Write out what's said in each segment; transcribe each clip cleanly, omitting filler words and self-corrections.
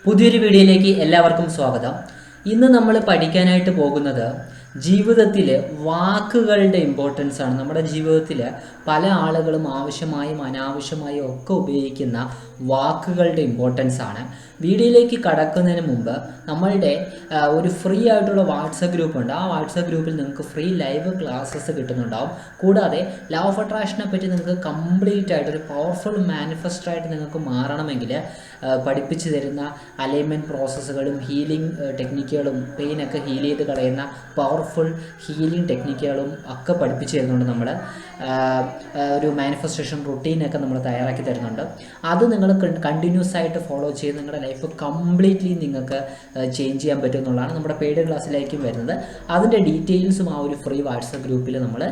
പുതിയൊരു വീഡിയോയിലേക്ക് എല്ലാവർക്കും സ്വാഗതം. ഇന്ന് നമ്മൾ പഠിക്കാനായിട്ട് പോകുന്നത് ജീവിതത്തിൽ വാക്കുകളുടെ ഇമ്പോർട്ടൻസ് ആണ്. നമ്മുടെ ജീവിതത്തിൽ പല ആളുകളും ആവശ്യമായും അനാവശ്യമായും ഒക്കെ ഉപയോഗിക്കുന്ന വാക്കുകളുടെ ഇമ്പോർട്ടൻസ് ആണ്. വീഡിയോയിലേക്ക് കടക്കുന്നതിന് മുമ്പ് നമ്മളുടെ ഒരു ഫ്രീ ആയിട്ടുള്ള വാട്സപ്പ് ഗ്രൂപ്പ് ഉണ്ട്. ആ വാട്സപ്പ് ഗ്രൂപ്പിൽ നിങ്ങൾക്ക് ഫ്രീ ലൈവ് ക്ലാസ്സസ് കിട്ടുന്നുണ്ടാവും. കൂടാതെ ലോ ഓഫ് അട്രാക്ഷനെ പറ്റി നിങ്ങൾക്ക് കംപ്ലീറ്റ് ആയിട്ട് ഒരു പവർഫുൾ മാനിഫെസ്റ്ററായിട്ട് നിങ്ങൾക്ക് മാറണമെങ്കിൽ പഠിപ്പിച്ചു തരുന്ന അലൈൻമെൻറ്റ് പ്രോസസ്സുകളും ഹീലിംഗ് ടെക്നിക്കുകളും പെയിനൊക്കെ ഹീൽ ചെയ്ത് കളയുന്ന പവർഫുൾ ഹീലിംഗ് ടെക്നിക്കുകളും ഒക്കെ പഠിപ്പിച്ചു തരുന്നുണ്ട്. നമ്മൾ ഒരു മാനിഫെസ്റ്റേഷൻ റുട്ടീനൊക്കെ നമ്മൾ തയ്യാറാക്കി തരുന്നുണ്ട്. അത് നിങ്ങൾ കണ്ടിന്യൂസ് ആയിട്ട് ഫോളോ ചെയ്ത് നിങ്ങളുടെ ലൈഫ് കംപ്ലീറ്റ്ലി നിങ്ങൾക്ക് ചേഞ്ച് ചെയ്യാൻ പറ്റും എന്നുള്ളതാണ്. നമ്മുടെ പെയ്ഡ് ക്ലാസ്സിലേക്കും വരുന്നത്. അതിൻ്റെ ഡീറ്റെയിൽസും ആ ഒരു ഫ്രീ വാട്സപ്പ് ഗ്രൂപ്പിൽ നമ്മൾ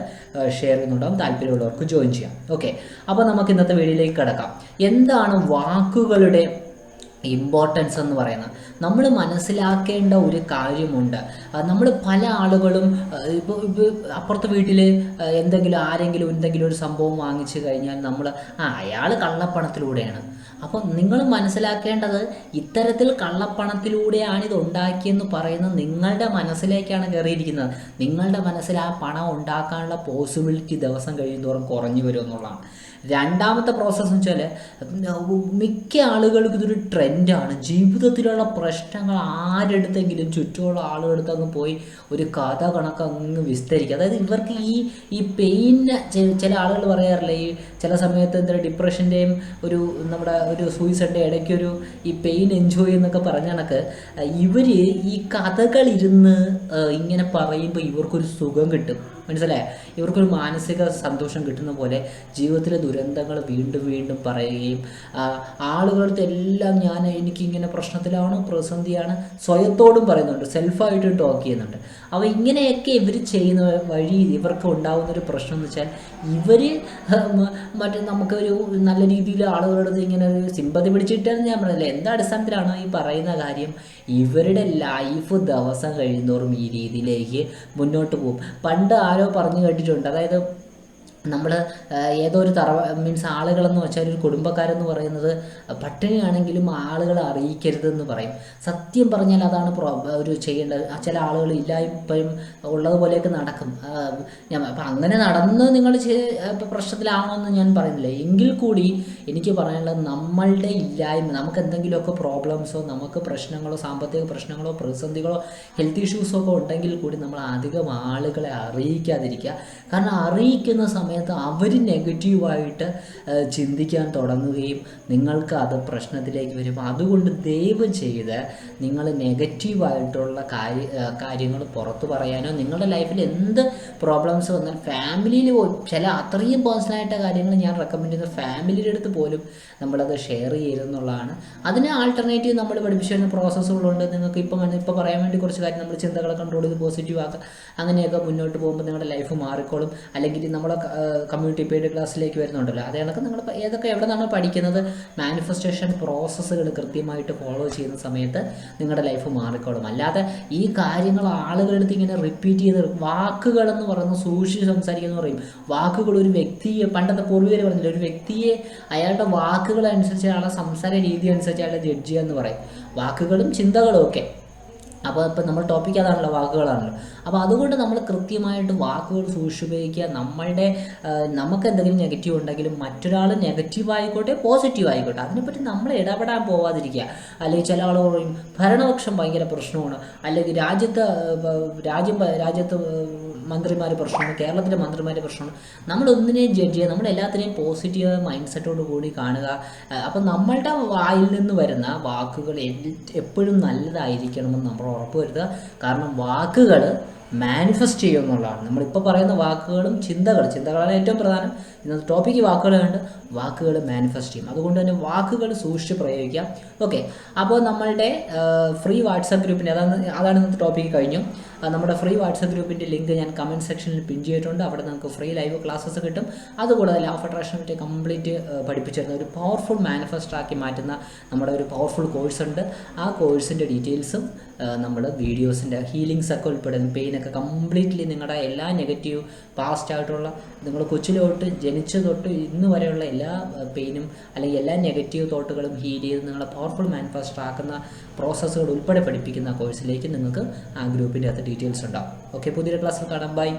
ഷെയർ ചെയ്യുന്നുണ്ടാകും. താല്പര്യമുള്ളവർക്ക് ജോയിൻ ചെയ്യാം. ഓക്കെ, അപ്പോൾ നമുക്ക് ഇന്നത്തെ വീഡിയോയിലേക്ക് കിടക്കാം. എന്താണ് വാക്കുകളുടെ ഇമ്പോർട്ടൻസ് എന്ന് പറയുന്നത്? നമ്മൾ മനസ്സിലാക്കേണ്ട ഒരു കാര്യമുണ്ട്. നമ്മൾ പല ആളുകളും ഇപ്പോൾ അപ്പുറത്തെ വീട്ടിൽ ആരെങ്കിലും എന്തെങ്കിലും ഒരു സംഭവം വാങ്ങിച്ചു കഴിഞ്ഞാൽ നമ്മൾ അയാൾ കള്ളപ്പണത്തിലൂടെയാണ്. അപ്പം നിങ്ങൾ മനസ്സിലാക്കേണ്ടത് ഇത്തരത്തിൽ കള്ളപ്പണത്തിലൂടെയാണ് ഇത് ഉണ്ടാക്കിയെന്ന് പറയുന്നത് നിങ്ങളുടെ മനസ്സിലേക്കാണ് കയറിയിരിക്കുന്നത്. നിങ്ങളുടെ മനസ്സിൽ ആ പണം ഉണ്ടാക്കാനുള്ള പോസിബിലിറ്റി ദിവസം കഴിയുന്തോറും കുറഞ്ഞു വരും എന്നുള്ളതാണ്. രണ്ടാമത്തെ പ്രോസസ്സ് എന്ന് വെച്ചാൽ മിക്ക ആളുകൾക്കും ഇതൊരു ട്രെൻഡാണ്. ജീവിതത്തിലുള്ള പ്രശ്നങ്ങൾ ആരെടുത്തെങ്കിലും ചുറ്റുമുള്ള ആളുകളടുത്ത് അങ്ങ് പോയി ഒരു കഥ കണക്ക് അങ്ങ് വിസ്തരിക്കുക. അതായത് ഇവർക്ക് ഈ പെയിന് ചില ആളുകൾ പറയാറില്ല, ഈ ചില സമയത്ത് ഡിപ്രഷൻ്റെയും നമ്മുടെ ഒരു സൂയിസൈഡിൻ്റെ ഇടയ്ക്കൊരു ഈ പെയിൻ എൻജോയ് എന്നൊക്കെ പറഞ്ഞ കണക്ക് ഇവർ ഈ കഥകളിരുന്ന് ഇങ്ങനെ പറയുമ്പോൾ ഇവർക്കൊരു സുഖം കിട്ടും. മനസ്സിലായ? ഇവർക്കൊരു മാനസിക സന്തോഷം കിട്ടുന്ന പോലെ ജീവിതത്തിലെ ദുരന്തങ്ങൾ വീണ്ടും വീണ്ടും പറയുകയും ആളുകളുടെ എല്ലാം എനിക്കിങ്ങനെ പ്രശ്നത്തിലാണോ പ്രതിസന്ധിയാണ് സ്വയത്തോടും പറയുന്നുണ്ട്, സെൽഫായിട്ട് ടോക്ക് ചെയ്യുന്നുണ്ട്. അപ്പോൾ ഇങ്ങനെയൊക്കെ ഇവർ ചെയ്യുന്ന വഴി ഇവർക്ക് ഉണ്ടാകുന്നൊരു പ്രശ്നം എന്ന് വെച്ചാൽ ഇവർ നമുക്കൊരു നല്ല രീതിയിൽ ആളുകളോട് ഇങ്ങനെ ഒരു സിമ്പതി പിടിച്ചിട്ടെന്ന് ഞാൻ പറഞ്ഞില്ല. എന്താ അടിസ്ഥാനത്തിലാണോ ഈ പറയുന്ന കാര്യം? ഇവരുടെ ലൈഫ് ദിവസം കഴിയുന്നോറും ഈ രീതിയിലേക്ക് മുന്നോട്ട് പോകും. പണ്ട് ആരോ പറഞ്ഞു കേട്ടിട്ടുണ്ട്, അതായത് നമ്മൾ ഏതോ ഒരു ആളുകളെന്ന് വെച്ചാൽ ഒരു കുടുംബക്കാരെന്ന് പറയുന്നത് പട്ടിണിയാണെങ്കിലും ആളുകളെ അറിയിക്കരുതെന്ന് പറയും. സത്യം പറഞ്ഞാൽ അതാണ് ഒരു ചെയ്യേണ്ടത്. ചില ആളുകൾ ഇല്ലായ്മയും ഉള്ളതുപോലെയൊക്കെ നടക്കും. അപ്പം അങ്ങനെ നടന്ന് നിങ്ങൾ പ്രശ്നത്തിലാണോയെന്ന് ഞാൻ പറയുന്നില്ല. എങ്കിൽ കൂടി എനിക്ക് പറയാനുള്ളത് നമ്മളുടെ ഇല്ലായ്മ, നമുക്ക് എന്തെങ്കിലുമൊക്കെ പ്രോബ്ലംസോ നമുക്ക് പ്രശ്നങ്ങളോ സാമ്പത്തിക പ്രശ്നങ്ങളോ പ്രതിസന്ധികളോ ഹെൽത്ത് ഇഷ്യൂസോ ഒക്കെ ഉണ്ടെങ്കിൽ കൂടി നമ്മൾ അധികം ആളുകളെ അറിയിക്കാതിരിക്കുക. കാരണം അറിയിക്കുന്ന സമയത്ത് അവർ നെഗറ്റീവായിട്ട് ചിന്തിക്കാൻ തുടങ്ങുകയും നിങ്ങൾക്ക് അത് പ്രശ്നത്തിലേക്ക് വരും. അതുകൊണ്ട് ദയവ് ചെയ്ത് നിങ്ങൾ നെഗറ്റീവായിട്ടുള്ള കാര്യങ്ങൾ പുറത്തു പറയാനോ നിങ്ങളുടെ ലൈഫിൽ എന്ത് പ്രോബ്ലംസ് വന്നാൽ ഫാമിലിയിൽ ചില അത്രയും പേഴ്സണലായിട്ട് കാര്യങ്ങൾ ഞാൻ റെക്കമെൻഡ് ചെയ്യുന്ന ഫാമിലിയുടെ അടുത്ത് പോലും നമ്മളത് ഷെയർ ചെയ്തെന്നുള്ളതാണ്. അതിന് ആൾട്ടർനേറ്റീവ് നമ്മൾ പഠിപ്പിച്ചു വരുന്ന പ്രോസസ്സുകളുണ്ട്. നിങ്ങൾക്ക് ഇപ്പോൾ പറയാൻ വേണ്ടി കുറച്ച് കാര്യം നമ്മൾ ചിന്തകളെ കൺട്രോൾ ചെയ്ത് പോസിറ്റീവ് ആക്കുക. അങ്ങനെയൊക്കെ മുന്നോട്ട് പോകുമ്പോൾ നിങ്ങളുടെ ലൈഫ് മാറിക്കോളും. അല്ലെങ്കിൽ നമ്മളെ കമ്മ്യൂണിറ്റി പെയ്ഡ് ക്ലാസ്സിലേക്ക് വരുന്നുണ്ടല്ലോ, അതേ കണക്ക് നിങ്ങൾ എവിടെ നിന്നാണ് പഠിക്കുന്നത് മാനിഫെസ്റ്റേഷൻ പ്രോസസ്സുകൾ കൃത്യമായിട്ട് ഫോളോ ചെയ്യുന്ന സമയത്ത് നിങ്ങളുടെ ലൈഫ് മാറിക്കോളും. അല്ലാതെ ഈ കാര്യങ്ങൾ ആളുകളുടെ അടുത്ത് ഇങ്ങനെ റിപ്പീറ്റ് ചെയ്ത് വാക്കുകളെന്ന് പറയുന്നത് സൂക്ഷിച്ച് സംസാരിക്കുക എന്ന് പറയും. വാക്കുകൾ ഒരു വ്യക്തിയെ, പണ്ടത്തെ പൂർവികർ പറഞ്ഞില്ല, ഒരു വ്യക്തിയെ അയാളുടെ വാക്കുകളനുസരിച്ച് അയാളുടെ സംസാര രീതി അനുസരിച്ച് അയാളെ ജഡ്ജ് ചെയ്യുക എന്ന് പറയും. വാക്കുകളും ചിന്തകളും ഒക്കെ. അപ്പോൾ ഇപ്പം നമ്മൾ ടോപ്പിക്ക് അതാണല്ലോ, വാക്കുകളാണല്ലോ. അപ്പോൾ അതുകൊണ്ട് നമ്മൾ കൃത്യമായിട്ട് വാക്കുകൾ സൂക്ഷിച്ചുപയോഗിക്കുക. നമുക്ക് എന്തെങ്കിലും നെഗറ്റീവ് ഉണ്ടെങ്കിലും മറ്റൊരാൾ നെഗറ്റീവ് ആയിക്കോട്ടെ പോസിറ്റീവ് ആയിക്കോട്ടെ അതിനെപ്പറ്റി നമ്മൾ ഇടപെടാൻ പോവാതിരിക്കുക. അല്ലെങ്കിൽ ചില ആളുകൾ പറയും ഭരണപക്ഷം ഭയങ്കര പ്രശ്നമാണ്, അല്ലെങ്കിൽ രാജ്യത്ത് മന്ത്രിമാർ പ്രശ്നമാണ്, കേരളത്തിലെ മന്ത്രിമാർ പ്രശ്നമാണ്. നമ്മളൊന്നിനെയും ജഡ്ജ് ചെയ്യുക, നമ്മളെല്ലാത്തിനെയും പോസിറ്റീവ് മൈൻഡ് സെറ്റോട് കൂടി കാണുക. അപ്പം നമ്മളുടെ വായിൽ നിന്ന് വരുന്ന വാക്കുകൾ എപ്പോഴും നല്ലതായിരിക്കണമെന്ന് നമ്മൾ ഉറപ്പ് വരുത്തുക. കാരണം വാക്കുകൾ മാനിഫെസ്റ്റ് ചെയ്യുക എന്നുള്ളതാണ്. നമ്മളിപ്പോൾ പറയുന്ന വാക്കുകളും ചിന്തകളാണ് ഏറ്റവും പ്രധാനം. ഇന്നത്തെ ടോപ്പിക്ക് വാക്കുകളുണ്ട്. വാക്കുകൾ മാനിഫെസ്റ്റ് ചെയ്യും. അതുകൊണ്ട് തന്നെ വാക്കുകൾ സൂക്ഷിച്ച് പ്രയോഗിക്കാം. ഓക്കെ, അപ്പോൾ നമ്മളുടെ ഫ്രീ വാട്സാപ്പ് ഗ്രൂപ്പിൻ്റെ അതാണ് ഇന്നത്തെ ടോപ്പിക്ക് കഴിഞ്ഞു. നമ്മുടെ ഫ്രീ വാട്സപ്പ് ഗ്രൂപ്പിൻ്റെ ലിങ്ക് ഞാൻ കമൻറ്റ് സെക്ഷനിൽ പിൻ ചെയ്തിട്ടുണ്ട്. അവിടെ നമുക്ക് ഫ്രീ ലൈവ് ക്ലാസ്സസ് കിട്ടും. അതുകൂടാതെ ലോ ഓഫ് അട്രാക്ഷനെ പറ്റി കംപ്ലീറ്റ് പഠിപ്പിച്ചു തരുന്ന ഒരു പവർഫുൾ മാനിഫെസ്റ്റോ ആക്കി മാറ്റുന്ന നമ്മുടെ ഒരു പവർഫുൾ കോഴ്സ് ഉണ്ട്. ആ കോഴ്സിൻ്റെ ഡീറ്റെയിൽസും നമ്മൾ വീഡിയോസിൻ്റെ ഹീലിങ്സ് ഒക്കെ ഉൾപ്പെടുന്ന പെയിനൊക്കെ കംപ്ലീറ്റ്ലി നിങ്ങളുടെ എല്ലാ നെഗറ്റീവ് പാസ്റ്റ് ആയിട്ടുള്ള നിങ്ങൾ കൊച്ചിലോട്ട് ജനിച്ച തൊട്ട് ഇന്ന് വരെയുള്ള എല്ലാ പെയിനും അല്ലെങ്കിൽ എല്ലാ നെഗറ്റീവ് തോട്ടുകളും ഹീൽ ചെയ്ത് നിങ്ങളെ പവർഫുൾ മാനിഫെസ്റ്റോ ആക്കുന്ന പ്രോസസ്സുകൾ ഉൾപ്പെടെ പഠിപ്പിക്കുന്ന കോഴ്സിലേക്ക് നിങ്ങൾക്ക് ആ ഗ്രൂപ്പിൻ്റെ അകത്ത് ഡീറ്റെയിൽസ് ഉണ്ടാവും. ഓക്കെ, പുതിയൊരു ക്ലാസ്സിൽ കാണാം. ബൈ.